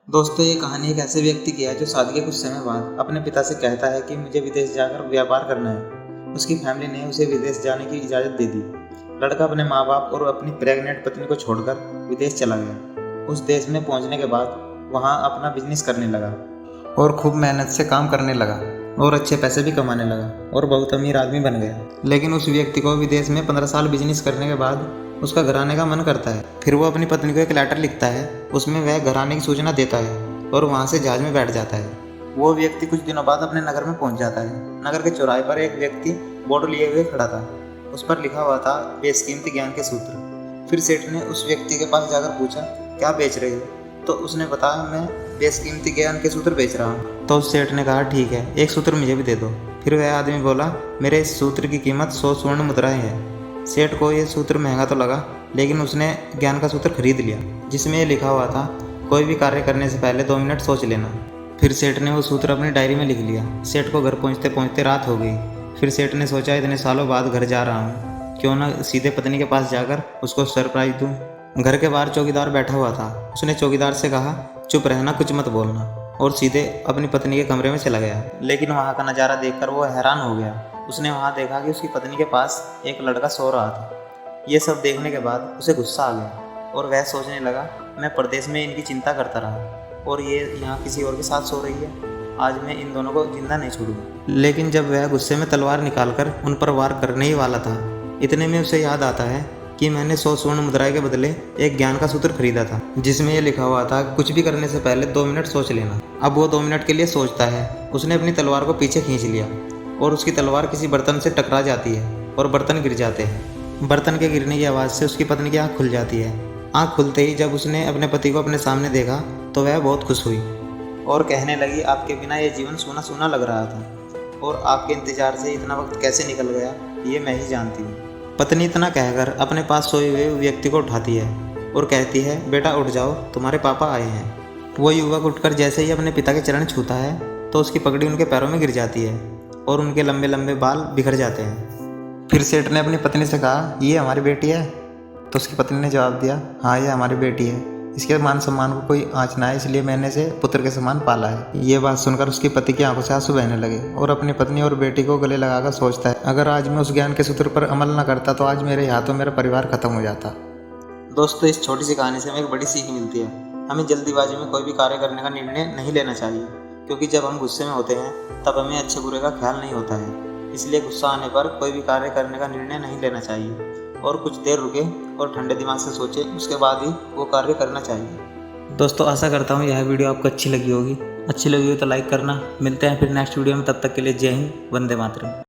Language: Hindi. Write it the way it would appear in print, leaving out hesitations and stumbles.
दोस्तों, ये कहानी एक ऐसे व्यक्ति की है जो शादी के कुछ समय बाद अपने पिता से कहता है कि मुझे विदेश जाकर व्यापार करना है। उसकी फैमिली ने उसे विदेश जाने की इजाज़त दे दी। लड़का अपने माँ बाप और अपनी प्रेग्नेंट पत्नी को छोड़कर विदेश चला गया। उस देश में पहुंचने के बाद वहां अपना बिजनेस करने लगा और खूब मेहनत से काम करने लगा और अच्छे पैसे भी कमाने लगा और बहुत अमीर आदमी बन गया। लेकिन उस व्यक्ति को विदेश में 15 साल बिजनेस करने के बाद उसका घर आने का मन करता है। फिर वो अपनी पत्नी को एक लेटर लिखता है, उसमें वह घर आने की सूचना देता है और वहाँ से जहाज में बैठ जाता है। वो व्यक्ति कुछ दिनों बाद अपने नगर में पहुँच जाता है। नगर के चौराहे पर एक व्यक्ति बोर्ड लिए हुए खड़ा था। उस पर लिखा हुआ था बेशकीमती ज्ञान के सूत्र। फिर सेठ ने उस व्यक्ति के पास जाकर पूछा, क्या बेच रहे हो? तो उसने बताया, मैं बेशकीमती ज्ञान के सूत्र बेच रहा हूँ। तो उस सेठ ने कहा, ठीक है, एक सूत्र मुझे भी दे दो। फिर वह आदमी बोला, मेरे इस सूत्र की कीमत 100 स्वर्ण मुद्राएं है। सेठ को ये सूत्र महंगा तो लगा, लेकिन उसने ज्ञान का सूत्र खरीद लिया, जिसमें ये लिखा हुआ था, कोई भी कार्य करने से पहले 2 मिनट सोच लेना। फिर सेठ ने वो सूत्र अपनी डायरी में लिख लिया। सेठ को घर पहुंचते पहुंचते रात हो गई। फिर सेठ ने सोचा, इतने सालों बाद घर जा रहा हूँ, क्यों ना सीधे पत्नी के पास जाकर उसको सरप्राइज दूँ। घर के बाहर चौकीदार बैठा हुआ था। उसने चौकीदार से कहा, चुप रहना, कुछ मत बोलना, और सीधे अपनी पत्नी के कमरे में चला गया। लेकिन वहाँ का नज़ारा देखकर वो हैरान हो गया। उसने वहाँ देखा कि उसकी पत्नी के पास एक लड़का सो रहा था। ये सब देखने के बाद उसे गुस्सा आ गया और वह सोचने लगा, मैं परदेश में इनकी चिंता करता रहा और ये यहाँ किसी और के साथ सो रही है। आज मैं इन दोनों को जिंदा नहीं छोड़ूंगा। लेकिन जब वह गुस्से में तलवार निकालकर उन पर वार करने ही वाला था, इतने में उसे याद आता है कि मैंने 100 स्वर्ण मुद्राएं के बदले एक ज्ञान का सूत्र खरीदा था, जिसमें यह लिखा हुआ था, कुछ भी करने से पहले 2 मिनट सोच लेना। अब वो 2 मिनट के लिए सोचता है। उसने अपनी तलवार को पीछे खींच लिया और उसकी तलवार किसी बर्तन से टकरा जाती है और बर्तन गिर जाते हैं। बर्तन के गिरने की आवाज़ से उसकी पत्नी की आँख खुल जाती है। आँख खुलते ही जब उसने अपने पति को अपने सामने देखा तो वह बहुत खुश हुई और कहने लगी, आपके बिना ये जीवन सूना सूना लग रहा था और आपके इंतजार से इतना वक्त कैसे निकल गया ये मैं ही जानती हूँ। पत्नी इतना कहकर अपने पास सोए हुए व्यक्ति को उठाती है और कहती है, बेटा उठ जाओ, तुम्हारे पापा आए हैं। वो युवक उठकर जैसे ही अपने पिता के चरण छूता है तो उसकी पगड़ी उनके पैरों में गिर जाती है और उनके लंबे लंबे बाल बिखर जाते हैं। फिर सेठ ने अपनी पत्नी से कहा, ये हमारी बेटी है? तो उसकी पत्नी ने जवाब दिया, हाँ, ये हमारी बेटी है। इसके मान सम्मान को कोई आँच ना है, इसलिए मैंने इसे पुत्र के समान पाला है। ये बात सुनकर उसकी पति की आंखों से आंसू बहने लगे और अपनी पत्नी और बेटी को गले लगाकर सोचता है, अगर आज मैं उस ज्ञान के सूत्र पर अमल न करता तो आज मेरे हाथों मेरा परिवार खत्म हो जाता। दोस्तों, इस छोटी सी कहानी से हमें एक बड़ी सीख मिलती है। हमें जल्दीबाजी में कोई भी कार्य करने का निर्णय नहीं लेना चाहिए, क्योंकि जब हम गुस्से में होते हैं तब हमें अच्छे बुरे का ख्याल नहीं होता है। इसलिए गुस्सा आने पर कोई भी कार्य करने का निर्णय नहीं लेना चाहिए और कुछ देर रुके और ठंडे दिमाग से सोचे, उसके बाद ही वो कार्य करना चाहिए। दोस्तों, आशा करता हूँ यह वीडियो आपको अच्छी लगी होगी। अच्छी लगी हो तो लाइक करना। मिलते हैं फिर नेक्स्ट वीडियो में, तब तक के लिए जय हिंद, वंदे मातरम।